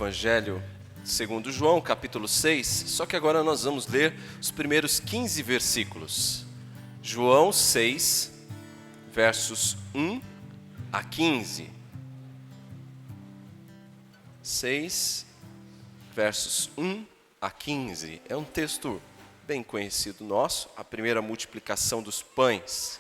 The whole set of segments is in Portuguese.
Evangelho segundo João, capítulo 6, só que agora nós vamos ler os primeiros 15 versículos. João 6, versos 1 a 15. 6, versos 1 a 15. É um texto bem conhecido nosso, a primeira multiplicação dos pães.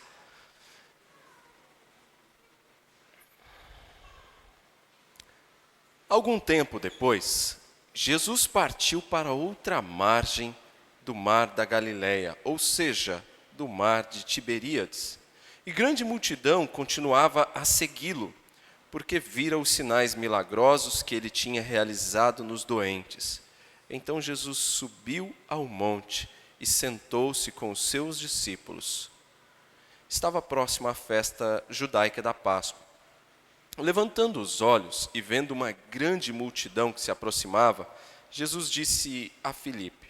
Algum tempo depois, Jesus partiu para outra margem do mar da Galileia, ou seja, do mar de Tiberíades. E grande multidão continuava a segui-lo, porque vira os sinais milagrosos que ele tinha realizado nos doentes. Então Jesus subiu ao monte e sentou-se com os seus discípulos. Estava próxima à festa judaica da Páscoa. Levantando os olhos e vendo uma grande multidão que se aproximava, Jesus disse a Filipe: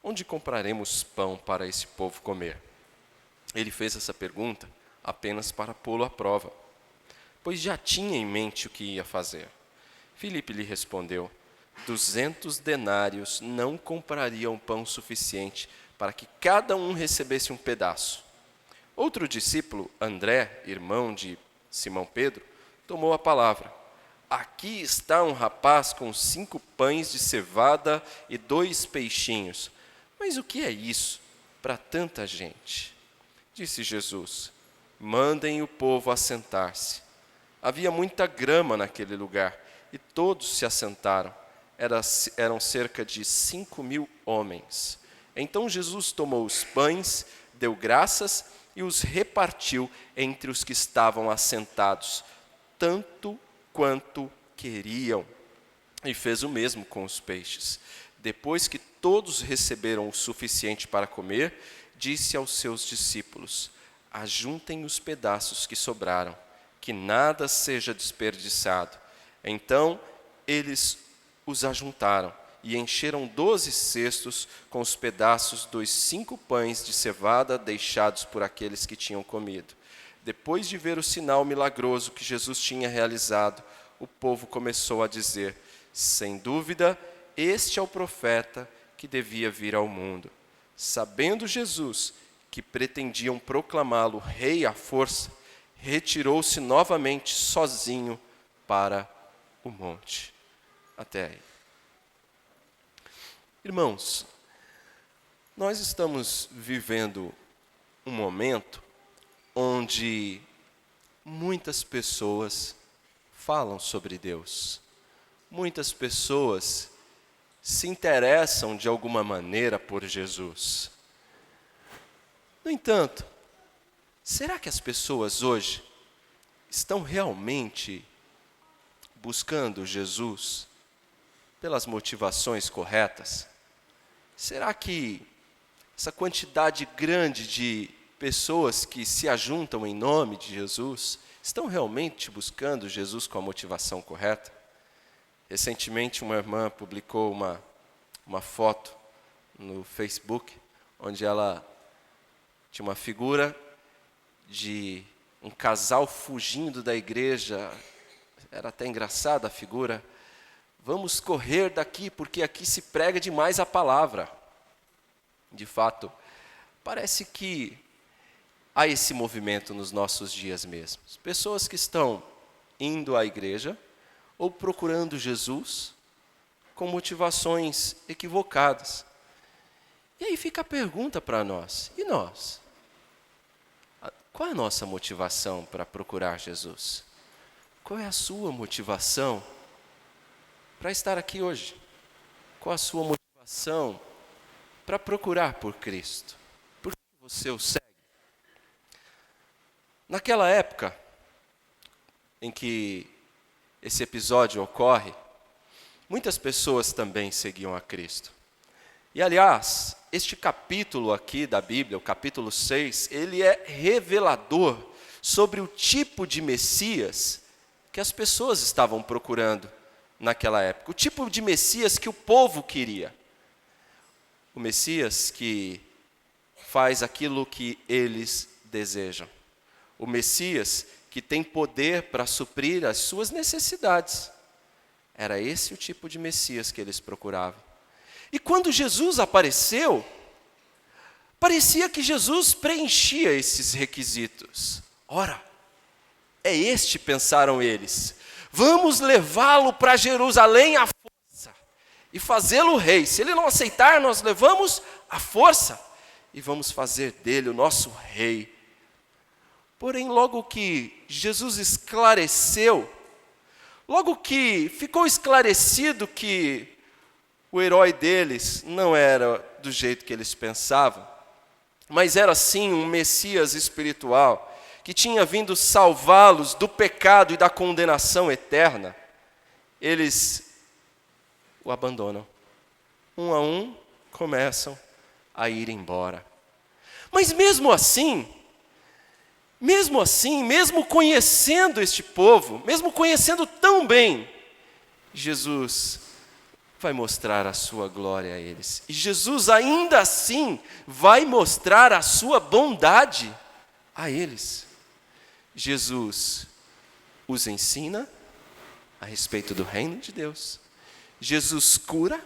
onde compraremos pão para esse povo comer? Ele fez essa pergunta apenas para pô-lo à prova, pois já tinha em mente o que ia fazer. Filipe lhe respondeu: 200 denários não comprariam pão suficiente para que cada um recebesse um pedaço. Outro discípulo, André, irmão de Simão Pedro, tomou a palavra. Aqui está um rapaz com 5 pães de cevada e 2 peixinhos. Mas o que é isso para tanta gente? Disse Jesus: mandem o povo assentar-se. Havia muita grama naquele lugar e todos se assentaram. Eram cerca de 5.000 homens. Então Jesus tomou os pães, deu graças e os repartiu entre os que estavam assentados, tanto quanto queriam, e fez o mesmo com os peixes. Depois que todos receberam o suficiente para comer, disse aos seus discípulos: ajuntem os pedaços que sobraram, que nada seja desperdiçado. Então eles os ajuntaram e encheram 12 cestos com os pedaços dos 5 pães de cevada deixados por aqueles que tinham comido. Depois de ver o sinal milagroso que Jesus tinha realizado, o povo começou a dizer: sem dúvida, este é o profeta que devia vir ao mundo. Sabendo Jesus que pretendiam proclamá-lo rei à força, retirou-se novamente sozinho para o monte. Até aí. Irmãos, nós estamos vivendo um momento onde muitas pessoas falam sobre Deus. Muitas pessoas se interessam de alguma maneira por Jesus. No entanto, será que as pessoas hoje estão realmente buscando Jesus pelas motivações corretas? Será que essa quantidade grande de pessoas que se ajuntam em nome de Jesus estão realmente buscando Jesus com a motivação correta? Recentemente, uma irmã publicou uma foto no Facebook, onde ela tinha uma figura de um casal fugindo da igreja. Era até engraçada a figura. Vamos correr daqui, porque aqui se prega demais a palavra. De fato, parece que há esse movimento nos nossos dias mesmos. Pessoas que estão indo à igreja ou procurando Jesus com motivações equivocadas. E aí fica a pergunta para nós: e nós? Qual é a nossa motivação para procurar Jesus? Qual é a sua motivação para estar aqui hoje? Qual a sua motivação para procurar por Cristo? Por que você o segue? Naquela época em que esse episódio ocorre, muitas pessoas também seguiam a Cristo. E, aliás, este capítulo aqui da Bíblia, o capítulo 6, ele é revelador sobre o tipo de Messias que as pessoas estavam procurando naquela época. O tipo de Messias que o povo queria. O Messias que faz aquilo que eles desejam. O Messias que tem poder para suprir as suas necessidades. Era esse o tipo de Messias que eles procuravam. E quando Jesus apareceu, parecia que Jesus preenchia esses requisitos. Ora, é este, pensaram eles. Vamos levá-lo para Jerusalém à força e fazê-lo rei. Se ele não aceitar, nós levamos à força e vamos fazer dele o nosso rei. Porém, logo que Jesus esclareceu, logo que ficou esclarecido que o herói deles não era do jeito que eles pensavam, mas era sim um Messias espiritual, que tinha vindo salvá-los do pecado e da condenação eterna, eles o abandonam. Um a um começam a ir embora. Mas mesmo assim, mesmo conhecendo este povo, mesmo conhecendo tão bem, Jesus vai mostrar a sua glória a eles. E Jesus ainda assim vai mostrar a sua bondade a eles. Jesus os ensina a respeito do reino de Deus. Jesus cura,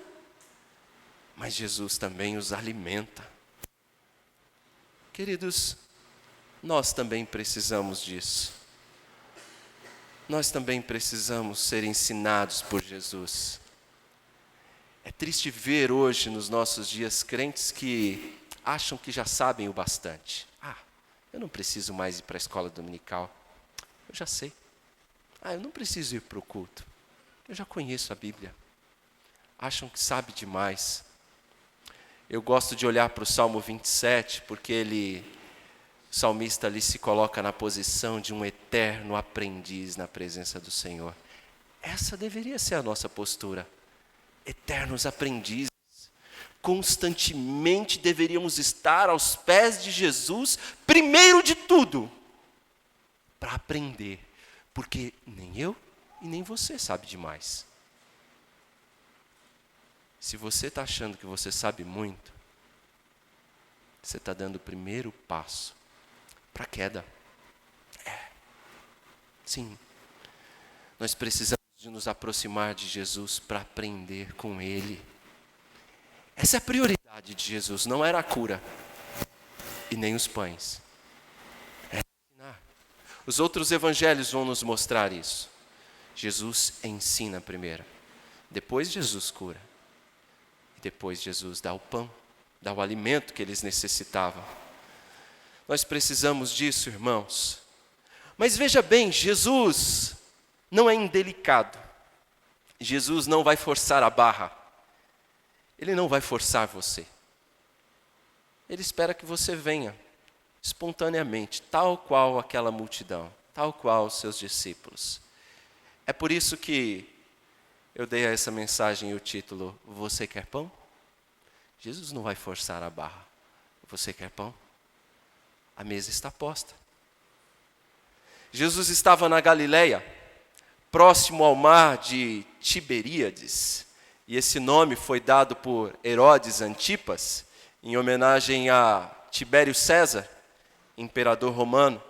mas Jesus também os alimenta. Queridos, nós também precisamos disso. Nós também precisamos ser ensinados por Jesus. É triste ver hoje nos nossos dias crentes que acham que já sabem o bastante. Eu não preciso mais ir para a escola dominical. Eu já sei. Eu não preciso ir para o culto. Eu já conheço a Bíblia. Acham que sabe demais. Eu gosto de olhar para o Salmo 27, porque o salmista ali se coloca na posição de um eterno aprendiz na presença do Senhor. Essa deveria ser a nossa postura. Eternos aprendizes. Constantemente deveríamos estar aos pés de Jesus, primeiro de tudo, para aprender. Porque nem eu e nem você sabe demais. Se você está achando que você sabe muito, você está dando o primeiro passo para a queda. Sim. Nós precisamos de nos aproximar de Jesus para aprender com Ele. Essa é a prioridade de Jesus, não era a cura e nem os pães. É ensinar. Os outros evangelhos vão nos mostrar isso. Jesus ensina primeiro, depois Jesus cura. E depois Jesus dá o pão, dá o alimento que eles necessitavam. Nós precisamos disso, irmãos. Mas veja bem, Jesus não é indelicado. Jesus não vai forçar a barra. Ele não vai forçar você. Ele espera que você venha espontaneamente, tal qual aquela multidão, tal qual os seus discípulos. É por isso que eu dei a essa mensagem o título, Você quer pão? Jesus não vai forçar a barra. Você quer pão? A mesa está posta. Jesus estava na Galileia, próximo ao mar de Tiberíades. E esse nome foi dado por Herodes Antipas, em homenagem a Tibério César, imperador romano.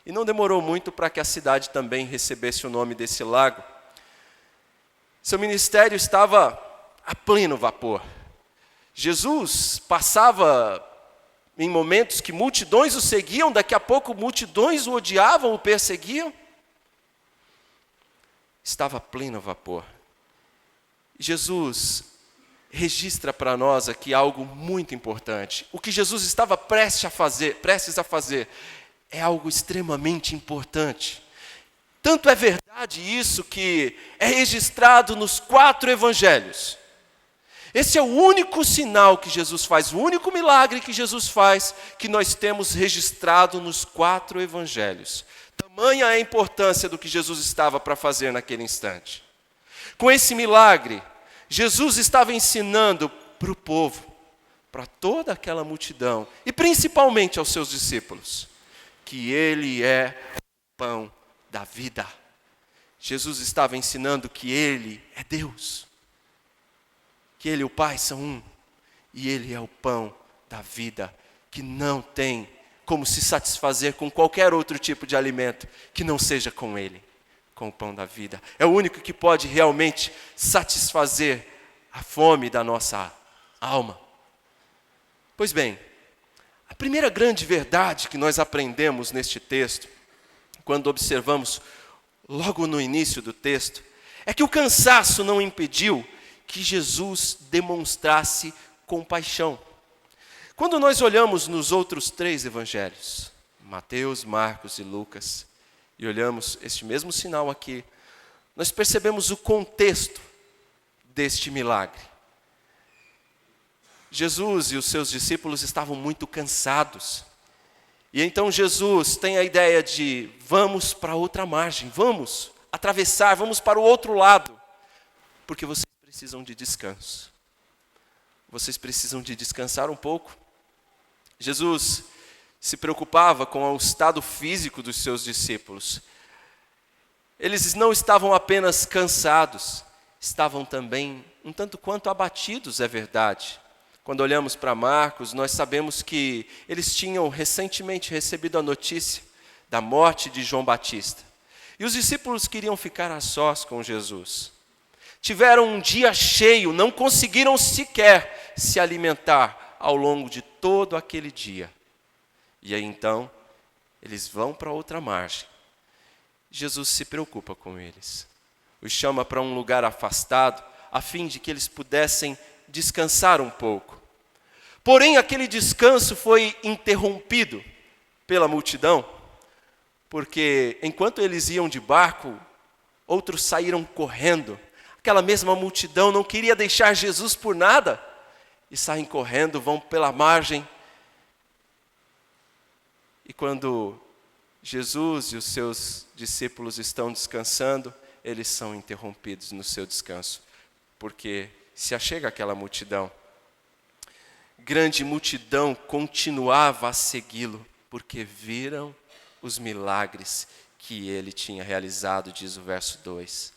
E não demorou muito para que a cidade também recebesse o nome desse lago. Seu ministério estava a pleno vapor. Jesus passava em momentos que multidões o seguiam, daqui a pouco multidões o odiavam, o perseguiam. Estava a pleno vapor. Jesus registra para nós aqui algo muito importante. O que Jesus estava prestes a fazer é algo extremamente importante. Tanto é verdade isso que é registrado nos 4 evangelhos. Esse é o único sinal que Jesus faz, o único milagre que Jesus faz, que nós temos registrado nos 4 evangelhos. Tamanha é a importância do que Jesus estava para fazer naquele instante. Com esse milagre, Jesus estava ensinando para o povo, para toda aquela multidão, e principalmente aos seus discípulos, que Ele é o pão da vida. Jesus estava ensinando que Ele é Deus, que Ele e o Pai são um, e Ele é o pão da vida, que não tem como se satisfazer com qualquer outro tipo de alimento que não seja com Ele, com o pão da vida. É o único que pode realmente satisfazer a fome da nossa alma. Pois bem, a primeira grande verdade que nós aprendemos neste texto, quando observamos logo no início do texto, é que o cansaço não impediu que Jesus demonstrasse compaixão. Quando nós olhamos nos outros 3 evangelhos, Mateus, Marcos e Lucas, e olhamos este mesmo sinal aqui, nós percebemos o contexto deste milagre. Jesus e os seus discípulos estavam muito cansados. E então Jesus tem a ideia de vamos para outra margem, vamos atravessar, vamos para o outro lado, porque vocês precisam de descanso. Vocês precisam de descansar um pouco. Jesus se preocupava com o estado físico dos seus discípulos. Eles não estavam apenas cansados, estavam também um tanto quanto abatidos, é verdade. Quando olhamos para Marcos, nós sabemos que eles tinham recentemente recebido a notícia da morte de João Batista. E os discípulos queriam ficar a sós com Jesus. Tiveram um dia cheio, não conseguiram sequer se alimentar ao longo de todo aquele dia. E aí então, eles vão para outra margem. Jesus se preocupa com eles. Os chama para um lugar afastado, a fim de que eles pudessem descansar um pouco. Porém, aquele descanso foi interrompido pela multidão, porque enquanto eles iam de barco, outros saíram correndo. Aquela mesma multidão não queria deixar Jesus por nada, e saem correndo, vão pela margem. E quando Jesus e os seus discípulos estão descansando, eles são interrompidos no seu descanso, porque se achega aquela multidão. Grande multidão continuava a segui-lo, porque viram os milagres que ele tinha realizado, diz o verso 2.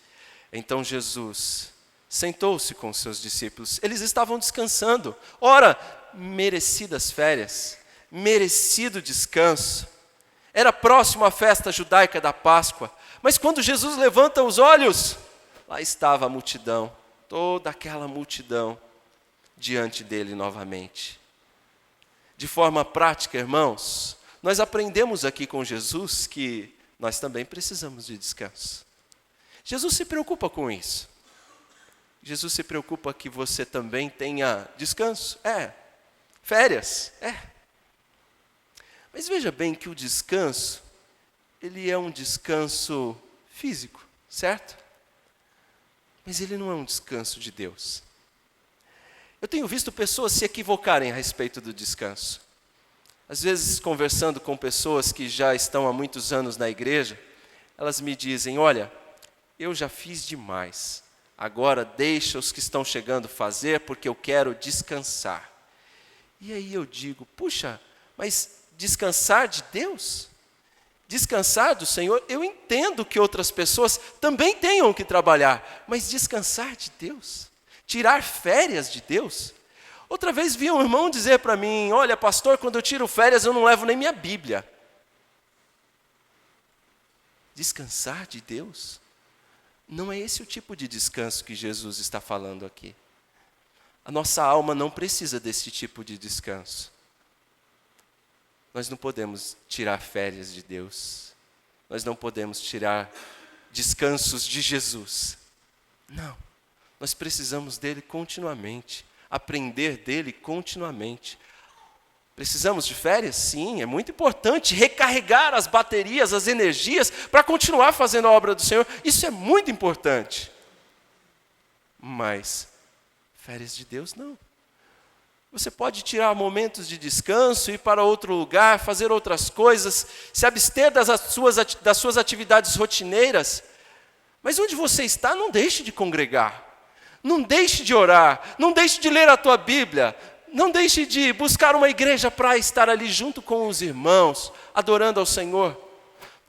Então Jesus sentou-se com seus discípulos, eles estavam descansando. Ora, merecidas férias, merecido descanso. Era próximo à festa judaica da Páscoa, mas quando Jesus levanta os olhos, lá estava a multidão, toda aquela multidão, diante dele novamente. De forma prática, irmãos, nós aprendemos aqui com Jesus que nós também precisamos de descanso. Jesus se preocupa com isso. Jesus se preocupa que você também tenha descanso. Férias. Mas veja bem que o descanso, ele é um descanso físico, certo? Mas ele não é um descanso de Deus. Eu tenho visto pessoas se equivocarem a respeito do descanso. Às vezes, conversando com pessoas que já estão há muitos anos na igreja, elas me dizem, olha, eu já fiz demais, agora deixa os que estão chegando fazer porque eu quero descansar. E aí eu digo, puxa, mas descansar de Deus? Descansar do Senhor? Eu entendo que outras pessoas também tenham que trabalhar, mas descansar de Deus? Tirar férias de Deus? Outra vez vi um irmão dizer para mim, olha pastor, quando eu tiro férias eu não levo nem minha Bíblia. Descansar de Deus? Não é esse o tipo de descanso que Jesus está falando aqui. A nossa alma não precisa desse tipo de descanso. Nós não podemos tirar férias de Deus. Nós não podemos tirar descansos de Jesus. Não. Nós precisamos dele continuamente. Aprender dele continuamente. Precisamos de férias? Sim, é muito importante recarregar as baterias, as energias, para continuar fazendo a obra do Senhor. Isso é muito importante. Mas férias de Deus, não. Você pode tirar momentos de descanso, ir para outro lugar, fazer outras coisas, se abster das suas atividades rotineiras. Mas onde você está, não deixe de congregar. Não deixe de orar, não deixe de ler a tua Bíblia, não deixe de buscar uma igreja para estar ali junto com os irmãos, adorando ao Senhor.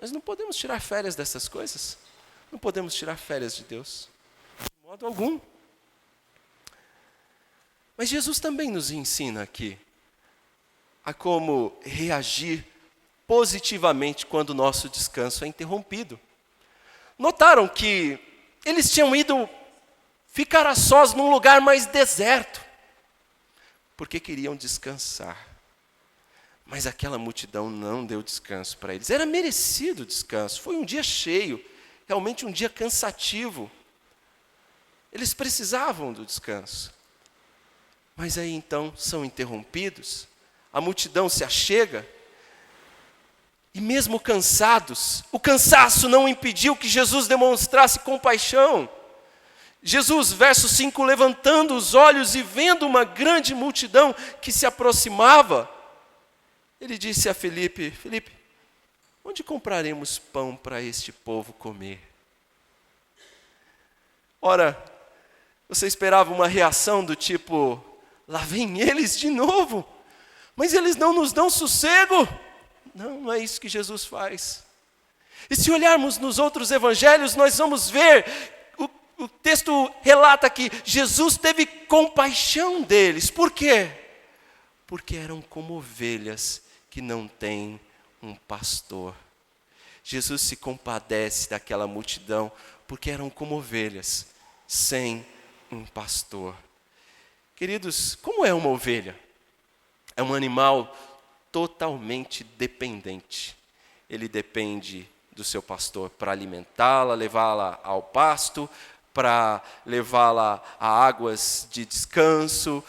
Nós não podemos tirar férias dessas coisas, não podemos tirar férias de Deus, de modo algum. Mas Jesus também nos ensina aqui a como reagir positivamente quando o nosso descanso é interrompido. notaram que eles tinham ido ficar a sós num lugar mais deserto, porque queriam descansar. Mas aquela multidão não deu descanso para eles. Era merecido o descanso. Foi um dia cheio, realmente um dia cansativo. Eles precisavam do descanso. Mas aí então são interrompidos, a multidão se achega, e mesmo cansados, o cansaço não impediu que Jesus demonstrasse compaixão. Jesus, verso 5, levantando os olhos e vendo uma grande multidão que se aproximava, ele disse a Filipe: Filipe, onde compraremos pão para este povo comer? Ora, você esperava uma reação do tipo: lá vem eles de novo, mas eles não nos dão sossego. Não, não é isso que Jesus faz. E se olharmos nos outros evangelhos, nós vamos ver, o texto relata que Jesus teve compaixão deles. Por quê? Porque eram como ovelhas que não têm um pastor. Jesus se compadece daquela multidão, porque eram como ovelhas, sem um pastor. Queridos, como é uma ovelha? É um animal totalmente dependente. Ele depende do seu pastor para alimentá-la, levá-la ao pasto, para levá-la a águas de descanso,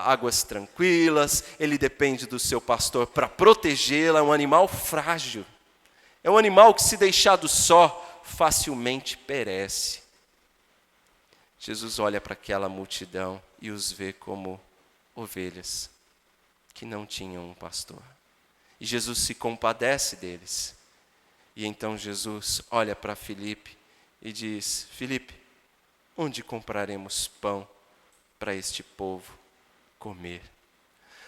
águas tranquilas. Ele depende do seu pastor para protegê-la. É um animal frágil. É um animal que, se deixado só, facilmente perece. Jesus olha para aquela multidão e os vê como ovelhas que não tinham um pastor. E Jesus se compadece deles. E então Jesus olha para Filipe e diz: Filipe, onde compraremos pão para este povo comer?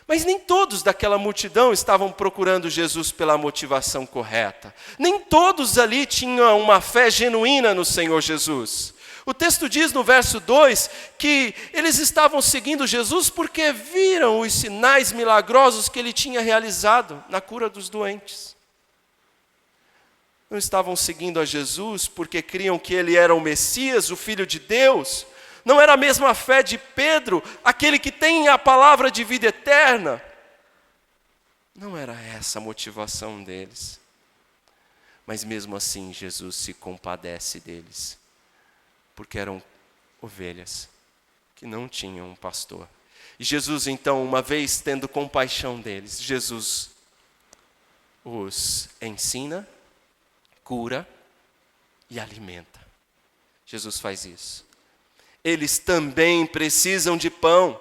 Mas nem todos daquela multidão estavam procurando Jesus pela motivação correta. Nem todos ali tinham uma fé genuína no Senhor Jesus. O texto diz no verso 2 que eles estavam seguindo Jesus porque viram os sinais milagrosos que ele tinha realizado na cura dos doentes. Não estavam seguindo a Jesus porque criam que ele era o Messias, o Filho de Deus. Não era a mesma fé de Pedro, aquele que tem a palavra de vida eterna. Não era essa a motivação deles. Mas mesmo assim, Jesus se compadece deles, porque eram ovelhas que não tinham um pastor. E Jesus, então, uma vez tendo compaixão deles, Jesus os ensina, cura e alimenta. Jesus faz isso. Eles também precisam de pão.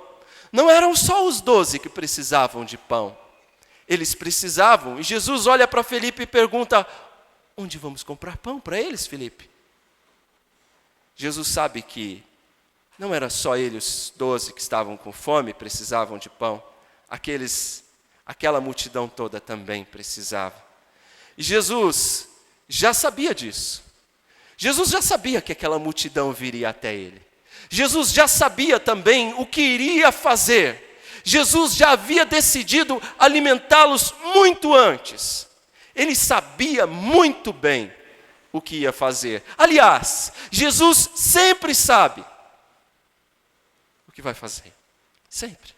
Não eram só os 12 que precisavam de pão. Eles precisavam. E Jesus olha para Filipe e pergunta: onde vamos comprar pão para eles, Filipe? Jesus sabe que não era só eles, os 12 que estavam com fome, precisavam de pão. Aquela multidão toda também precisava. E Jesus já sabia disso. Jesus já sabia que aquela multidão viria até ele. Jesus já sabia também o que iria fazer. Jesus já havia decidido alimentá-los muito antes. Ele sabia muito bem o que ia fazer. Aliás, Jesus sempre sabe o que vai fazer. Sempre.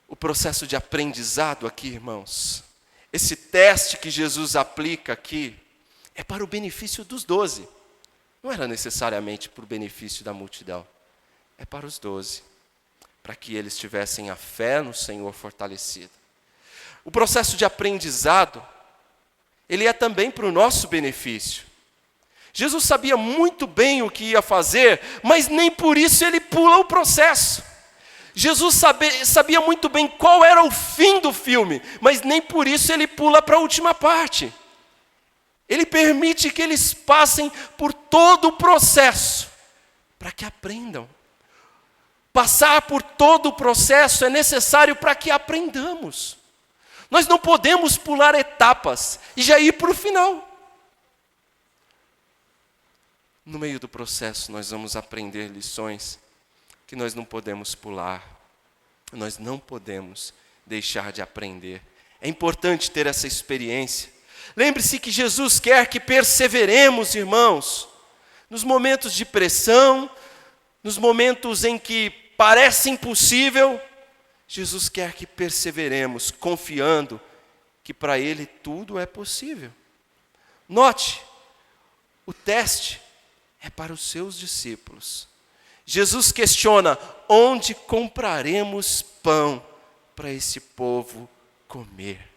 O processo de aprendizado aqui, irmãos, esse teste que Jesus aplica aqui, é para o benefício dos 12. Não era necessariamente para o benefício da multidão. É para os 12. Para que eles tivessem a fé no Senhor fortalecida. O processo de aprendizado, ele é também para o nosso benefício. Jesus sabia muito bem o que ia fazer, mas nem por isso ele pula o processo. Jesus sabia muito bem qual era o fim do filme, mas nem por isso ele pula para a última parte. Ele permite que eles passem por todo o processo, para que aprendam. Passar por todo o processo é necessário para que aprendamos. Nós não podemos pular etapas e já ir para o final. No meio do processo, nós vamos aprender lições que nós não podemos pular. Nós não podemos deixar de aprender. É importante ter essa experiência, Lembre-se que Jesus quer que perseveremos, irmãos, nos momentos de pressão, nos momentos em que parece impossível. Jesus quer que perseveremos, confiando que para Ele tudo é possível. Note, o teste é para os seus discípulos. Jesus questiona: onde compraremos pão para esse povo comer?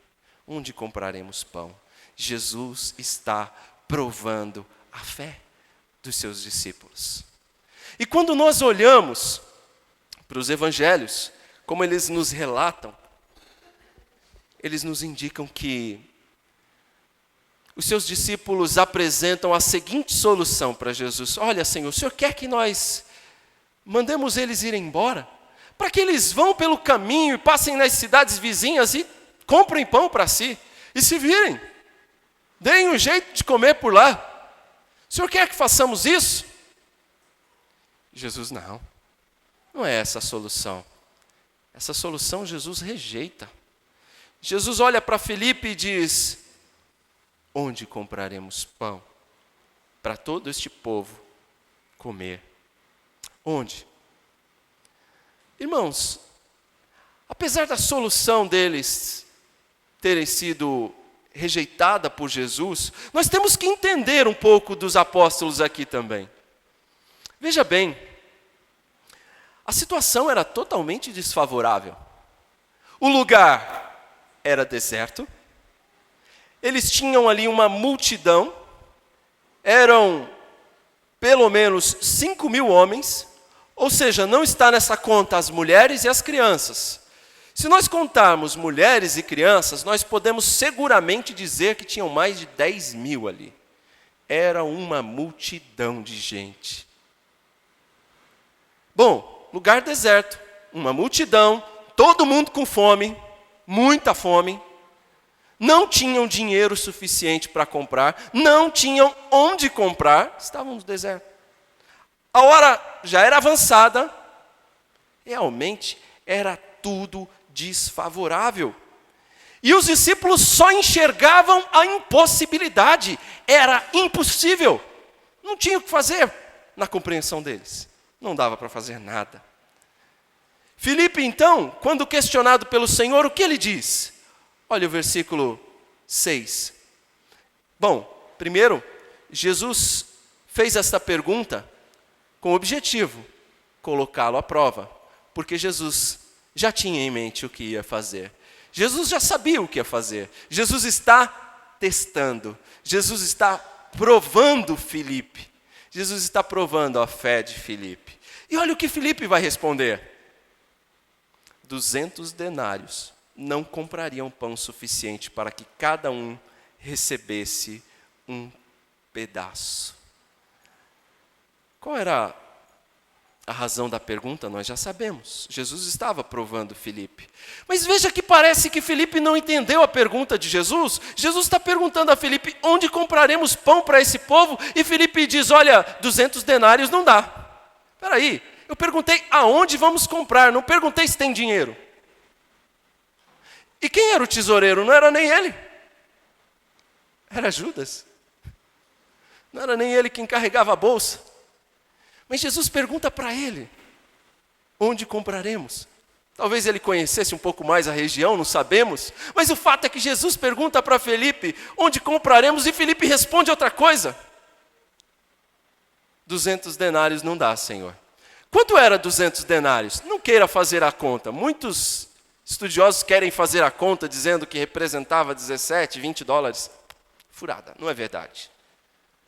Onde compraremos pão? Jesus está provando a fé dos seus discípulos. E quando nós olhamos para os evangelhos, como eles nos relatam, eles nos indicam que os seus discípulos apresentam a seguinte solução para Jesus: olha, Senhor, o Senhor quer que nós mandemos eles ir embora, para que eles vão pelo caminho e passem nas cidades vizinhas e comprem pão para si, e se virem, deem um jeito de comer por lá. O Senhor quer que façamos isso? Jesus, não é essa a solução. Essa solução Jesus rejeita. Jesus olha para Filipe e diz: onde compraremos pão para todo este povo comer? Onde? Irmãos, apesar da solução deles terem sido rejeitada por Jesus, nós temos que entender um pouco dos apóstolos aqui também. Veja bem, a situação era totalmente desfavorável. O lugar era deserto. Eles tinham ali uma multidão. Eram pelo menos 5.000 homens. Ou seja, não está nessa conta as mulheres e as crianças. Se nós contarmos mulheres e crianças, nós podemos seguramente dizer que tinham mais de 10.000 ali. Era uma multidão de gente. Bom, lugar deserto, uma multidão, todo mundo com fome, muita fome. Não tinham dinheiro suficiente para comprar, não tinham onde comprar, estavam no deserto. A hora já era avançada, realmente era tudo desfavorável. E os discípulos só enxergavam a impossibilidade, era impossível. Não tinha o que fazer na compreensão deles, não dava para fazer nada. Filipe, então, quando questionado pelo Senhor, o que ele diz? Olha o versículo 6. Bom, primeiro, Jesus fez esta pergunta com o objetivo, colocá-lo à prova, porque Jesus já tinha em mente o que ia fazer. Jesus já sabia o que ia fazer. Jesus está testando. Jesus está provando Filipe. Jesus está provando a fé de Filipe. E olha o que Filipe vai responder: 200 denários não comprariam pão suficiente para que cada um recebesse um pedaço. Qual era a razão da pergunta? Nós já sabemos. Jesus estava provando Filipe. Mas veja que parece que Filipe não entendeu a pergunta de Jesus. Jesus está perguntando a Filipe: onde compraremos pão para esse povo? E Filipe diz: olha, 200 denários não dá. Espera aí, eu perguntei aonde vamos comprar, não perguntei se tem dinheiro. E quem era o tesoureiro? Não era nem ele. Era Judas. Não era nem ele quem carregava a bolsa. Mas Jesus pergunta para ele: onde compraremos? Talvez ele conhecesse um pouco mais a região, não sabemos. Mas o fato é que Jesus pergunta para Filipe: onde compraremos? E Filipe responde outra coisa: 200 denários não dá, Senhor. Quanto era 200 denários? Não queira fazer a conta. Muitos estudiosos querem fazer a conta dizendo que representava 17, 20 dólares. Furada, não é verdade.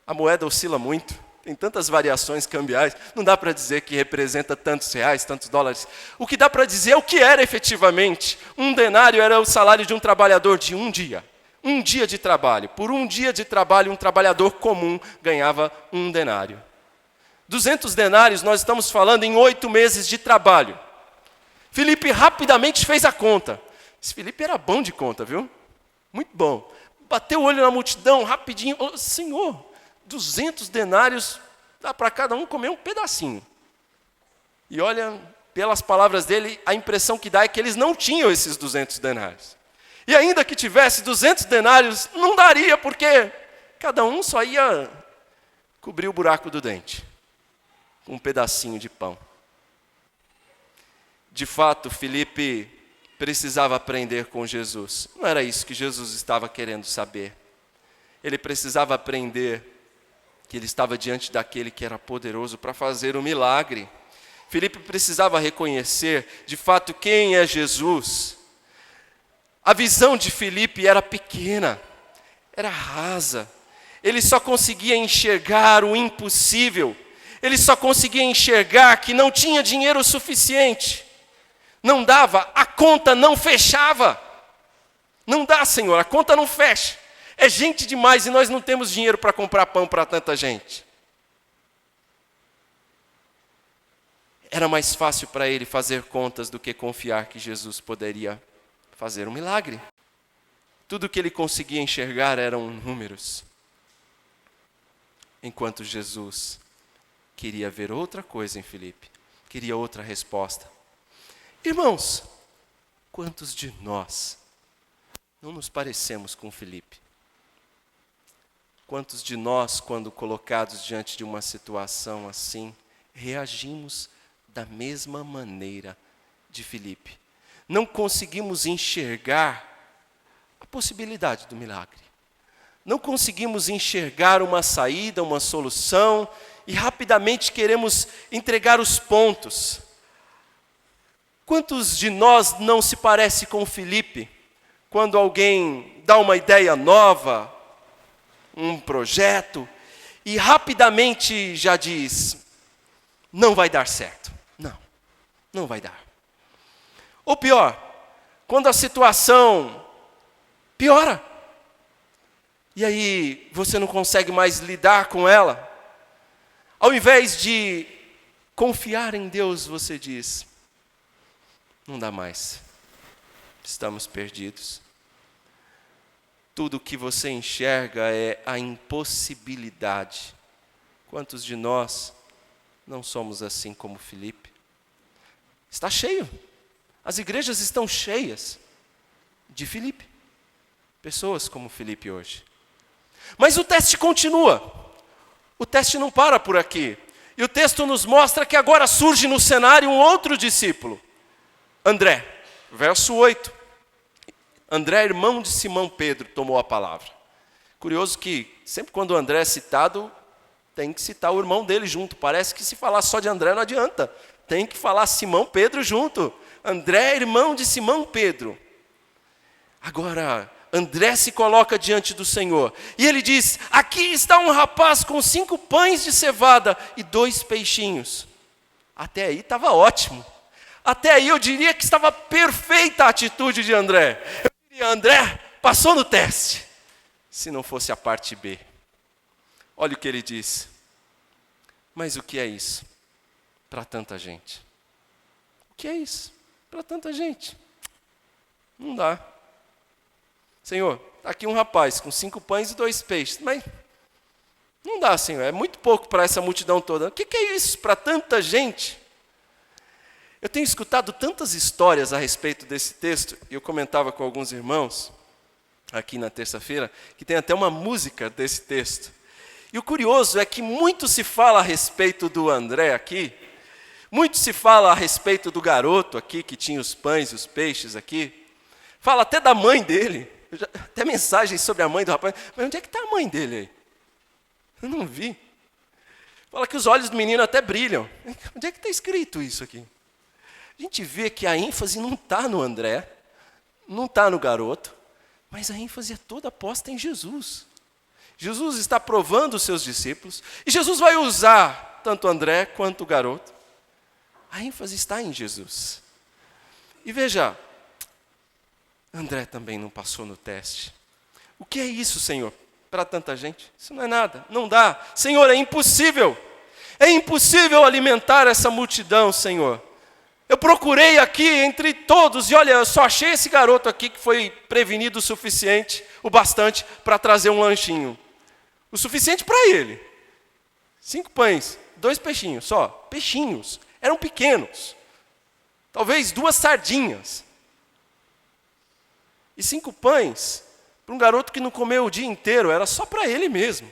A moeda oscila muito. Tem tantas variações cambiais, não dá para dizer que representa tantos reais, tantos dólares. O que dá para dizer é o que era efetivamente. Um denário era o salário de um trabalhador de um dia. Um dia de trabalho. Por um dia de trabalho, um trabalhador comum ganhava um denário. 200 denários, nós estamos falando em 8 meses de trabalho. Filipe rapidamente fez a conta. Esse Filipe era bom de conta, viu? Muito bom. Bateu o olho na multidão, rapidinho. Falou: Senhor, 200 denários, dá para cada um comer um pedacinho. E olha, pelas palavras dele, a impressão que dá é que eles não tinham esses 200 denários. E ainda que tivesse 200 denários, não daria, porque cada um só ia cobrir o buraco do dente com um pedacinho de pão. De fato, Filipe precisava aprender com Jesus. Não era isso que Jesus estava querendo saber. Ele precisava aprender que ele estava diante daquele que era poderoso para fazer um milagre. Filipe precisava reconhecer, de fato, quem é Jesus. A visão de Filipe era pequena, era rasa. Ele só conseguia enxergar o impossível. Ele só conseguia enxergar que não tinha dinheiro suficiente. Não dava, a conta não fechava. Não dá, Senhor, a conta não fecha. É gente demais e nós não temos dinheiro para comprar pão para tanta gente. Era mais fácil para ele fazer contas do que confiar que Jesus poderia fazer um milagre. Tudo que ele conseguia enxergar eram números. Enquanto Jesus queria ver outra coisa em Filipe, queria outra resposta. Irmãos, quantos de nós não nos parecemos com Filipe? Quantos de nós, quando colocados diante de uma situação assim, reagimos da mesma maneira de Filipe? Não conseguimos enxergar a possibilidade do milagre. Não conseguimos enxergar uma saída, uma solução, e rapidamente queremos entregar os pontos. Quantos de nós não se parece com Filipe, quando alguém dá uma ideia nova, um projeto, e rapidamente já diz, não vai dar certo. Não vai dar. Ou pior, quando a situação piora, e aí você não consegue mais lidar com ela, ao invés de confiar em Deus, você diz, não dá mais, estamos perdidos. Tudo que você enxerga é a impossibilidade. Quantos de nós não somos assim como Filipe? Está cheio. As igrejas estão cheias de Filipe. Pessoas como Filipe hoje. Mas o teste continua. O teste não para por aqui. E o texto nos mostra que agora surge no cenário um outro discípulo. André, verso 8. André, irmão de Simão Pedro, tomou a palavra. Curioso que sempre quando André é citado, tem que citar o irmão dele junto. Parece que se falar só de André não adianta. Tem que falar Simão Pedro junto. André, irmão de Simão Pedro. Agora, André se coloca diante do Senhor. E ele diz, aqui está um rapaz com 5 pães de cevada e 2 peixinhos. Até aí estava ótimo. Até aí eu diria que estava perfeita a atitude de André. Eu diria, André passou no teste. Se não fosse a parte B. Olha o que ele diz. Mas o que é isso para tanta gente? O que é isso para tanta gente? Não dá. Senhor, está aqui um rapaz com 5 pães e 2 peixes. Mas não dá, Senhor. É muito pouco para essa multidão toda. O que é isso para tanta gente? Eu tenho escutado tantas histórias a respeito desse texto, e eu comentava com alguns irmãos, aqui na terça-feira, que tem até uma música desse texto. E o curioso é que muito se fala a respeito do André aqui, muito se fala a respeito do garoto aqui, que tinha os pães e os peixes aqui, fala até da mãe dele, até mensagens sobre a mãe do rapaz, mas onde é que está a mãe dele aí? Eu não vi. Fala que os olhos do menino até brilham. Onde é que está escrito isso aqui? A gente vê que a ênfase não está no André, não está no garoto, mas a ênfase é toda posta em Jesus. Jesus está provando os seus discípulos, e Jesus vai usar tanto o André quanto o garoto. A ênfase está em Jesus. E veja, André também não passou no teste. O que é isso, Senhor? Para tanta gente? Isso não é nada, não dá. Senhor, é impossível. É impossível alimentar essa multidão, Senhor. Eu procurei aqui entre todos, e olha, eu só achei esse garoto aqui que foi prevenido o bastante para trazer um lanchinho. O suficiente para ele. 5 pães, 2 peixinhos só. Peixinhos, eram pequenos. Talvez 2 sardinhas. E 5 pães, para um garoto que não comeu o dia inteiro, era só para ele mesmo.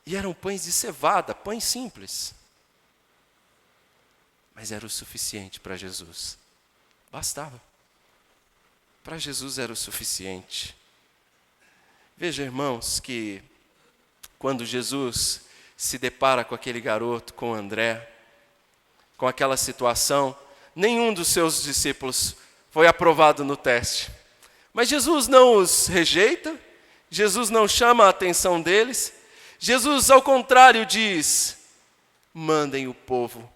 E eram pães de cevada, pães simples. Mas era o suficiente para Jesus. Bastava. Para Jesus era o suficiente. Veja, irmãos, que quando Jesus se depara com aquele garoto, com André, com aquela situação, nenhum dos seus discípulos foi aprovado no teste. Mas Jesus não os rejeita, Jesus não chama a atenção deles, Jesus, ao contrário, diz: mandem o povo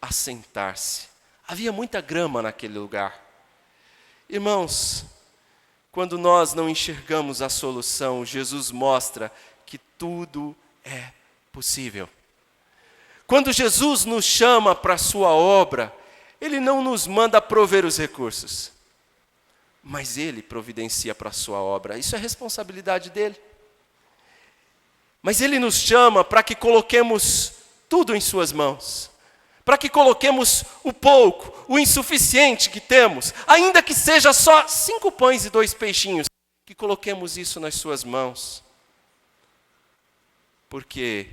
assentar-se. Havia muita grama naquele lugar. Irmãos, quando nós não enxergamos a solução, Jesus mostra que tudo é possível. Quando Jesus nos chama para a sua obra, Ele não nos manda prover os recursos, mas Ele providencia para a sua obra. Isso é responsabilidade dEle. Mas Ele nos chama para que coloquemos tudo em suas mãos, para que coloquemos o pouco, o insuficiente que temos, ainda que seja só 5 pães e 2 peixinhos, que coloquemos isso nas suas mãos. Porque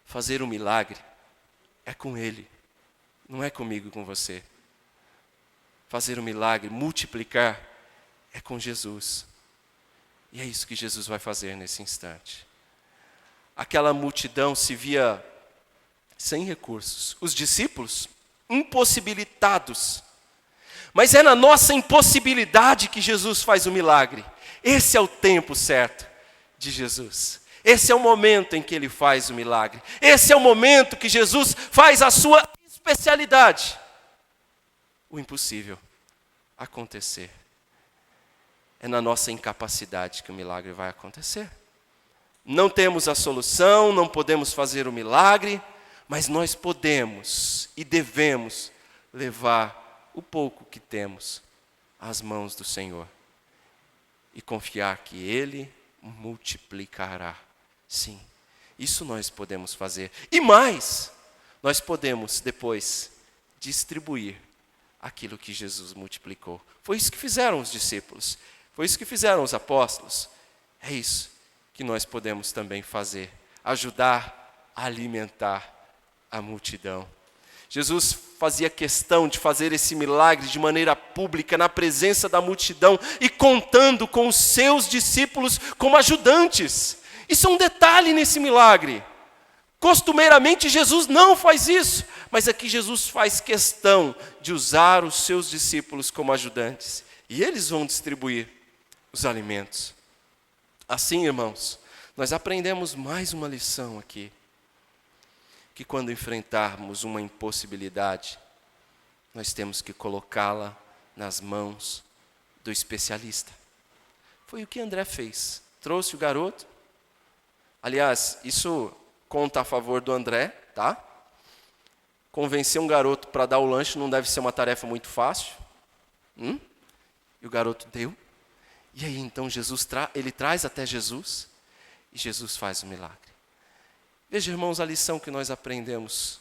fazer um milagre é com Ele, não é comigo e com você. Fazer um milagre, multiplicar, é com Jesus. E é isso que Jesus vai fazer nesse instante. Aquela multidão se via sem recursos. Os discípulos, impossibilitados. Mas é na nossa impossibilidade que Jesus faz o milagre. Esse é o tempo certo de Jesus. Esse é o momento em que Ele faz o milagre. Esse é o momento que Jesus faz a sua especialidade. O impossível acontecer. É na nossa incapacidade que o milagre vai acontecer. Não temos a solução, não podemos fazer o milagre, mas nós podemos e devemos levar o pouco que temos às mãos do Senhor e confiar que Ele multiplicará. Sim, isso nós podemos fazer. E mais, nós podemos depois distribuir aquilo que Jesus multiplicou. Foi isso que fizeram os discípulos, foi isso que fizeram os apóstolos. É isso que nós podemos também fazer, ajudar a alimentar a multidão. Jesus fazia questão de fazer esse milagre de maneira pública, na presença da multidão e contando com os seus discípulos como ajudantes. Isso é um detalhe nesse milagre. Costumeiramente Jesus não faz isso, mas aqui Jesus faz questão de usar os seus discípulos como ajudantes. E eles vão distribuir os alimentos. Assim, irmãos, nós aprendemos mais uma lição aqui. Que quando enfrentarmos uma impossibilidade, nós temos que colocá-la nas mãos do especialista. Foi o que André fez. Trouxe o garoto. Aliás, isso conta a favor do André, tá? Convencer um garoto para dar o lanche não deve ser uma tarefa muito fácil. E o garoto deu. E aí então ele traz até Jesus e Jesus faz o milagre. Veja, irmãos, a lição que nós aprendemos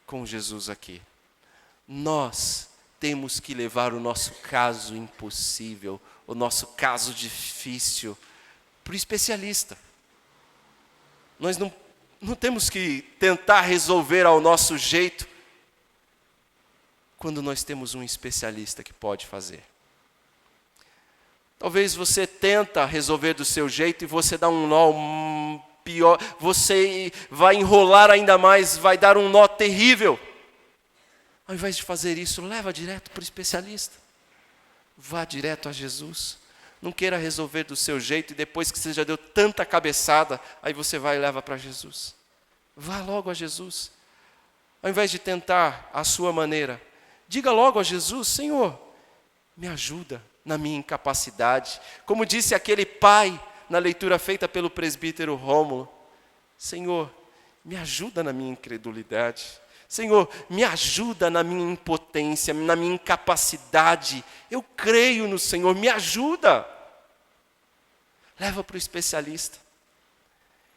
com Jesus aqui. Nós temos que levar o nosso caso impossível, o nosso caso difícil, para o especialista. Nós não temos que tentar resolver ao nosso jeito, quando nós temos um especialista que pode fazer. Talvez você tenta resolver do seu jeito e você dá um nó pior, você vai enrolar ainda mais, vai dar um nó terrível. Ao invés de fazer isso, leva direto para o especialista. Vá direto a Jesus. Não queira resolver do seu jeito e depois que você já deu tanta cabeçada, aí você vai e leva para Jesus. Vá logo a Jesus. Ao invés de tentar a sua maneira, diga logo a Jesus: Senhor, me ajuda na minha incapacidade. Como disse aquele pai na leitura feita pelo presbítero Rômulo: Senhor, me ajuda na minha incredulidade. Senhor, me ajuda na minha impotência, na minha incapacidade. Eu creio no Senhor, me ajuda. Leva para o especialista.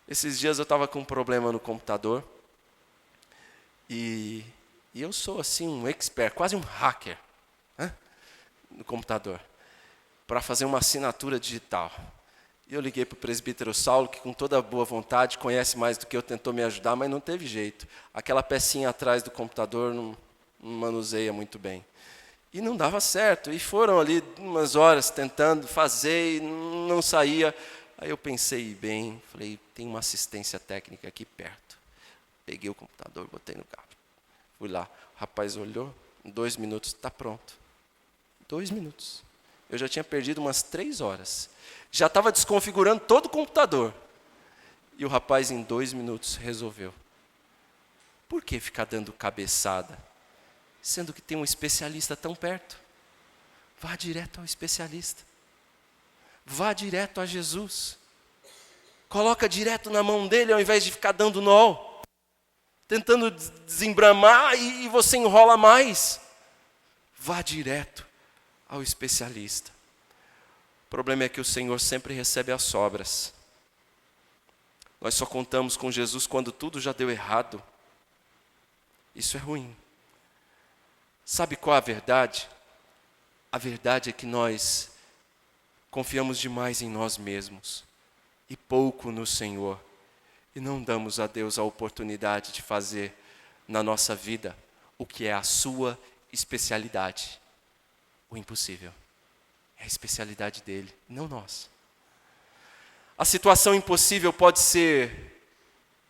Esses dias eu estava com um problema no computador. E eu sou assim um expert, quase um hacker, no computador. para fazer uma assinatura digital. E eu liguei para o presbítero Saulo, que com toda boa vontade conhece mais do que eu, tentou me ajudar, mas não teve jeito. Aquela pecinha atrás do computador não manuseia muito bem. E não dava certo. E foram ali umas horas tentando fazer e não saía. Aí eu pensei bem, falei, tem uma assistência técnica aqui perto. Peguei o computador, botei no carro. Fui lá, o rapaz olhou, em 2 minutos, está pronto. 2 minutos. Eu já tinha perdido umas 3 horas. Já estava desconfigurando todo o computador. E o rapaz, em 2 minutos, resolveu. Por que ficar dando cabeçada? Sendo que tem um especialista tão perto. Vá direto ao especialista. Vá direto a Jesus. Coloca direto na mão dele, ao invés de ficar dando nó. Tentando desembramar e você enrola mais. Vá direto ao especialista. O problema é que o Senhor sempre recebe as sobras. Nós só contamos com Jesus quando tudo já deu errado. Isso é ruim. Sabe qual a verdade? A verdade é que nós confiamos demais em nós mesmos e pouco no Senhor. E não damos a Deus a oportunidade de fazer na nossa vida o que é a sua especialidade. O impossível. É a especialidade dele, não nós. A situação impossível pode ser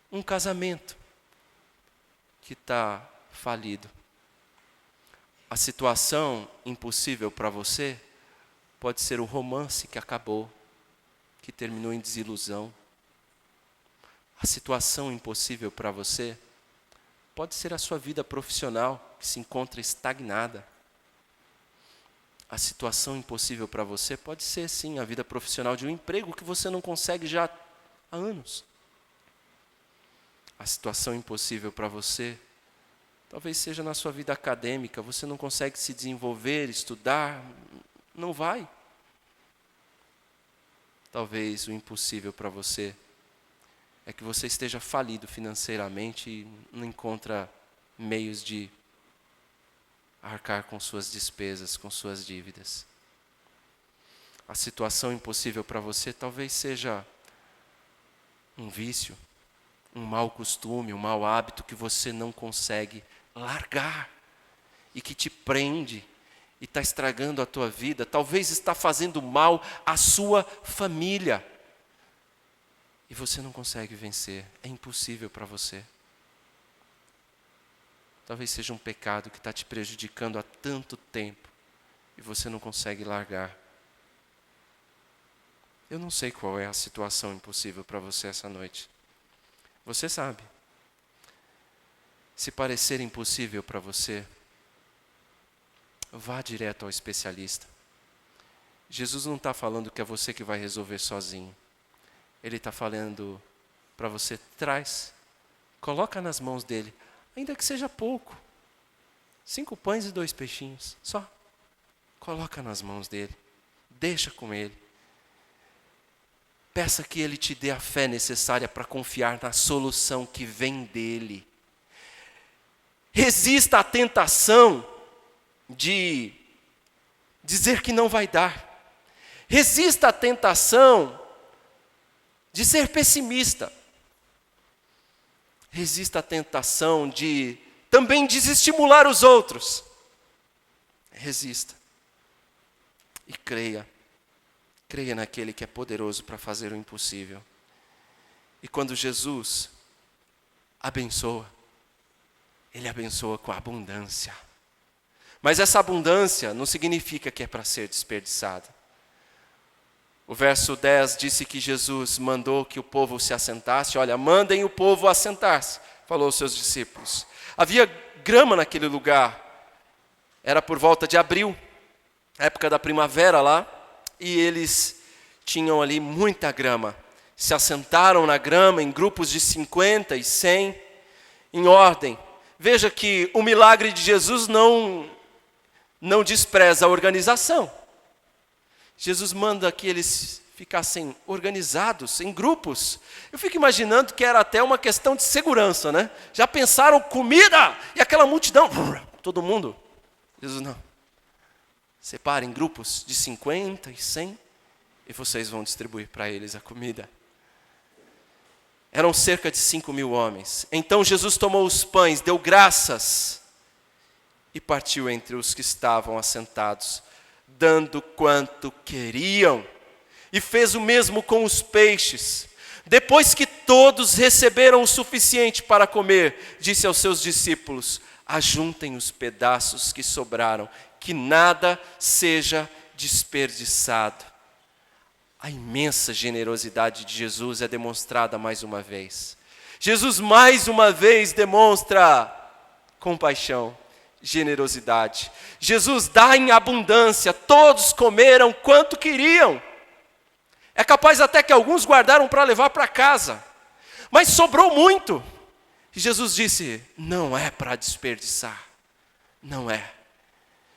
um casamento que está falido. A situação impossível para você pode ser o romance que acabou, que terminou em desilusão. A situação impossível para você pode ser a sua vida profissional, que se encontra estagnada. A situação impossível para você pode ser, sim, a vida profissional de um emprego que você não consegue já há anos. A situação impossível para você talvez seja na sua vida acadêmica, você não consegue se desenvolver, estudar, não vai. Talvez o impossível para você é que você esteja falido financeiramente e não encontra meios de arcar com suas despesas, com suas dívidas. A situação impossível para você talvez seja um vício, um mau costume, um mau hábito que você não consegue largar e que te prende e está estragando a tua vida. Talvez está fazendo mal à sua família e você não consegue vencer. É impossível para você. Talvez seja um pecado que está te prejudicando há tanto tempo e você não consegue largar. Eu não sei qual é a situação impossível para você essa noite. Você sabe. Se parecer impossível para você, vá direto ao especialista. Jesus não está falando que é você que vai resolver sozinho. Ele está falando para você, traz, coloca nas mãos dele. Ainda que seja pouco. 5 pães e 2 peixinhos. Só. Coloca nas mãos dele. Deixa com ele. Peça que ele te dê a fé necessária para confiar na solução que vem dele. Resista à tentação de dizer que não vai dar. Resista à tentação de ser pessimista. Resista à tentação de também desestimular os outros. Resista. E creia. Creia naquele que é poderoso para fazer o impossível. E quando Jesus abençoa, Ele abençoa com abundância. Mas essa abundância não significa que é para ser desperdiçada. O verso 10 disse que Jesus mandou que o povo se assentasse. Olha, mandem o povo assentar-se, falou aos seus discípulos. Havia grama naquele lugar. Era por volta de abril, época da primavera lá. E eles tinham ali muita grama. Se assentaram na grama em grupos de 50 e 100, em ordem. Veja que o milagre de Jesus não despreza a organização. Jesus manda que eles ficassem organizados em grupos. Eu fico imaginando que era até uma questão de segurança, né? Já pensaram comida e aquela multidão, todo mundo? Jesus não. Separem grupos de 50 e 100 e vocês vão distribuir para eles a comida. Eram cerca de 5.000 homens. Então Jesus tomou os pães, deu graças e partiu entre os que estavam assentados, dando quanto queriam. E fez o mesmo com os peixes. Depois que todos receberam o suficiente para comer, disse aos seus discípulos: ajuntem os pedaços que sobraram, que nada seja desperdiçado. A imensa generosidade de Jesus é demonstrada mais uma vez. Jesus mais uma vez demonstra compaixão, generosidade. Jesus dá em abundância, todos comeram quanto queriam. É capaz até que alguns guardaram para levar para casa, mas sobrou muito. E Jesus disse: não é para desperdiçar, não é.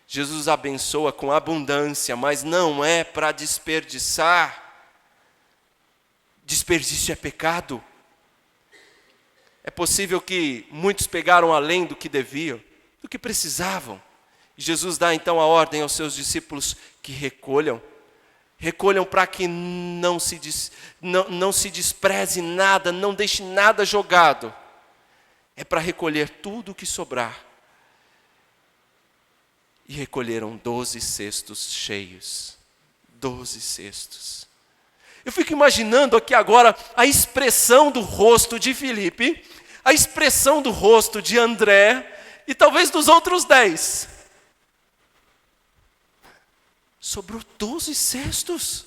Jesus abençoa com abundância, mas não é para desperdiçar. Desperdício é pecado. É possível que muitos pegaram além do que deviam, do que precisavam. E Jesus dá então a ordem aos seus discípulos que recolham. Recolham para que não se despreze nada, não deixe nada jogado. É para recolher tudo o que sobrar. E recolheram 12 cestos cheios. 12 cestos. Eu fico imaginando aqui agora a expressão do rosto de Filipe, a expressão do rosto de André e talvez dos outros 10. Sobrou 12 cestos,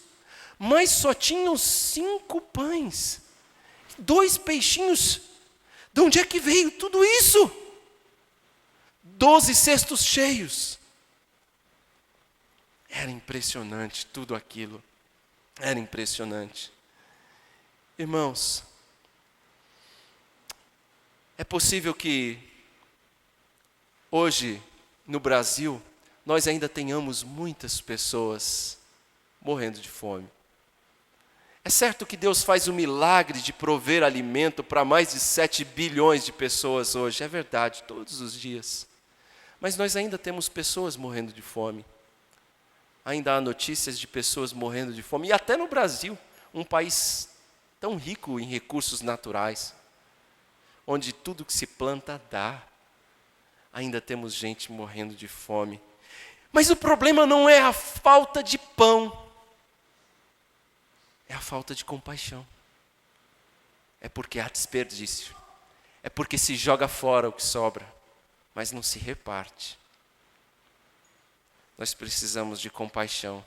mas só tinham 5 pães, 2 peixinhos. De onde é que veio tudo isso? 12 cestos cheios. Era impressionante tudo aquilo. Era impressionante. Irmãos, é possível que hoje, no Brasil, nós ainda tenhamos muitas pessoas morrendo de fome. É certo que Deus faz o milagre de prover alimento para mais de 7 bilhões de pessoas hoje. É verdade, todos os dias. Mas nós ainda temos pessoas morrendo de fome. Ainda há notícias de pessoas morrendo de fome. E até no Brasil, um país tão rico em recursos naturais, onde tudo que se planta dá, ainda temos gente morrendo de fome. Mas o problema não é a falta de pão, é a falta de compaixão. É porque há desperdício, é porque se joga fora o que sobra, mas não se reparte. Nós precisamos de compaixão,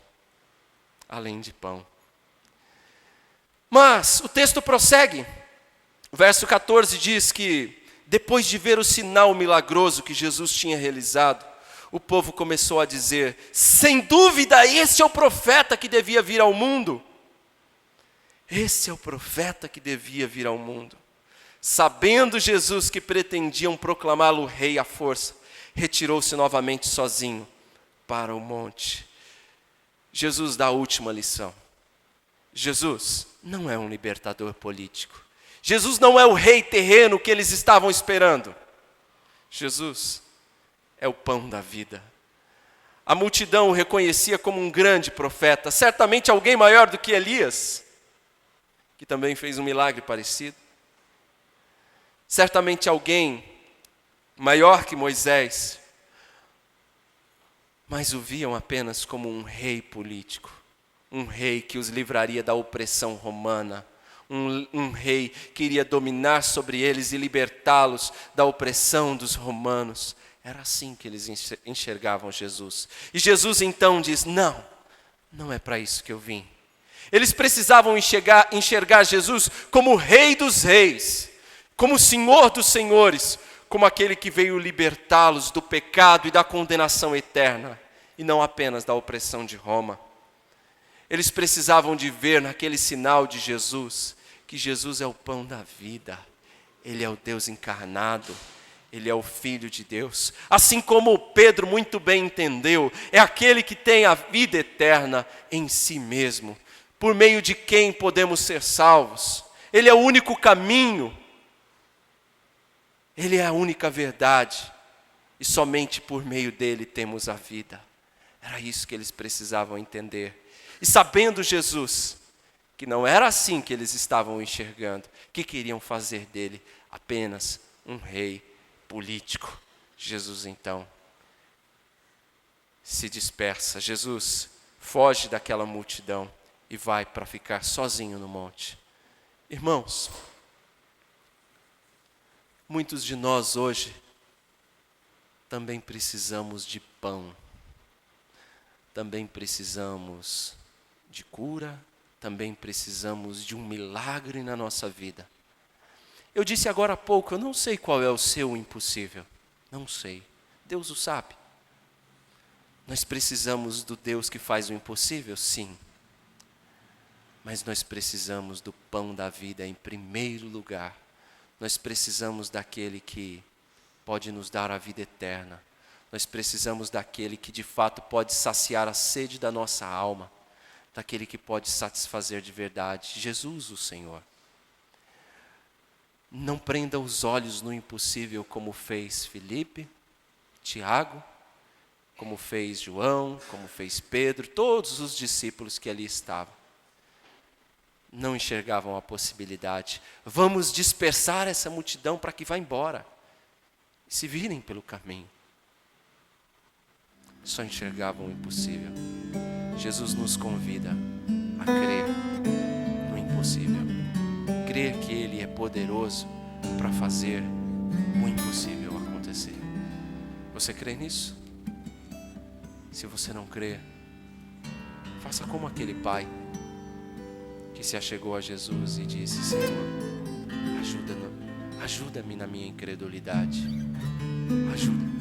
além de pão. Mas o texto prossegue. O verso 14 diz que, depois de ver o sinal milagroso que Jesus tinha realizado, o povo começou a dizer: sem dúvida, esse é o profeta que devia vir ao mundo. Esse é o profeta que devia vir ao mundo. Sabendo Jesus que pretendiam proclamá-lo rei à força, retirou-se novamente sozinho para o monte. Jesus dá a última lição. Jesus não é um libertador político. Jesus não é o rei terreno que eles estavam esperando. Jesus é o pão da vida. A multidão o reconhecia como um grande profeta, certamente alguém maior do que Elias, que também fez um milagre parecido. Certamente alguém maior que Moisés, mas o viam apenas como um rei político, um rei que os livraria da opressão romana, um rei que iria dominar sobre eles e libertá-los da opressão dos romanos. Era assim que eles enxergavam Jesus. E Jesus então diz: não é para isso que eu vim. Eles precisavam enxergar Jesus como o Rei dos Reis, como o Senhor dos Senhores, como aquele que veio libertá-los do pecado e da condenação eterna, e não apenas da opressão de Roma. Eles precisavam de ver naquele sinal de Jesus, que Jesus é o pão da vida, Ele é o Deus encarnado, Ele é o Filho de Deus. Assim como Pedro muito bem entendeu, é aquele que tem a vida eterna em si mesmo, por meio de quem podemos ser salvos. Ele é o único caminho, Ele é a única verdade, e somente por meio dele temos a vida. Era isso que eles precisavam entender. E sabendo Jesus que não era assim que eles estavam enxergando, que queriam fazer dele apenas um rei político. Jesus então se dispersa. Jesus foge daquela multidão e vai para ficar sozinho no monte. Irmãos, muitos de nós hoje também precisamos de pão. Também precisamos de cura, também precisamos de um milagre na nossa vida. Eu disse agora há pouco, eu não sei qual é o seu impossível. Não sei. Deus o sabe. Nós precisamos do Deus que faz o impossível? Sim. Mas nós precisamos do pão da vida em primeiro lugar. Nós precisamos daquele que pode nos dar a vida eterna. Nós precisamos daquele que de fato pode saciar a sede da nossa alma. Daquele que pode satisfazer de verdade. Jesus, o Senhor. Não prenda os olhos no impossível como fez Filipe, Tiago, como fez João, como fez Pedro, todos os discípulos que ali estavam. Não enxergavam a possibilidade. Vamos dispersar essa multidão para que vá embora. E se virem pelo caminho. Só enxergavam o impossível. Jesus nos convida a crer no impossível. Crer que Ele é poderoso para fazer o impossível acontecer. Você crê nisso? Se você não crê, faça como aquele pai que se achegou a Jesus e disse: Senhor, ajuda-me na minha incredulidade. Ajuda-me.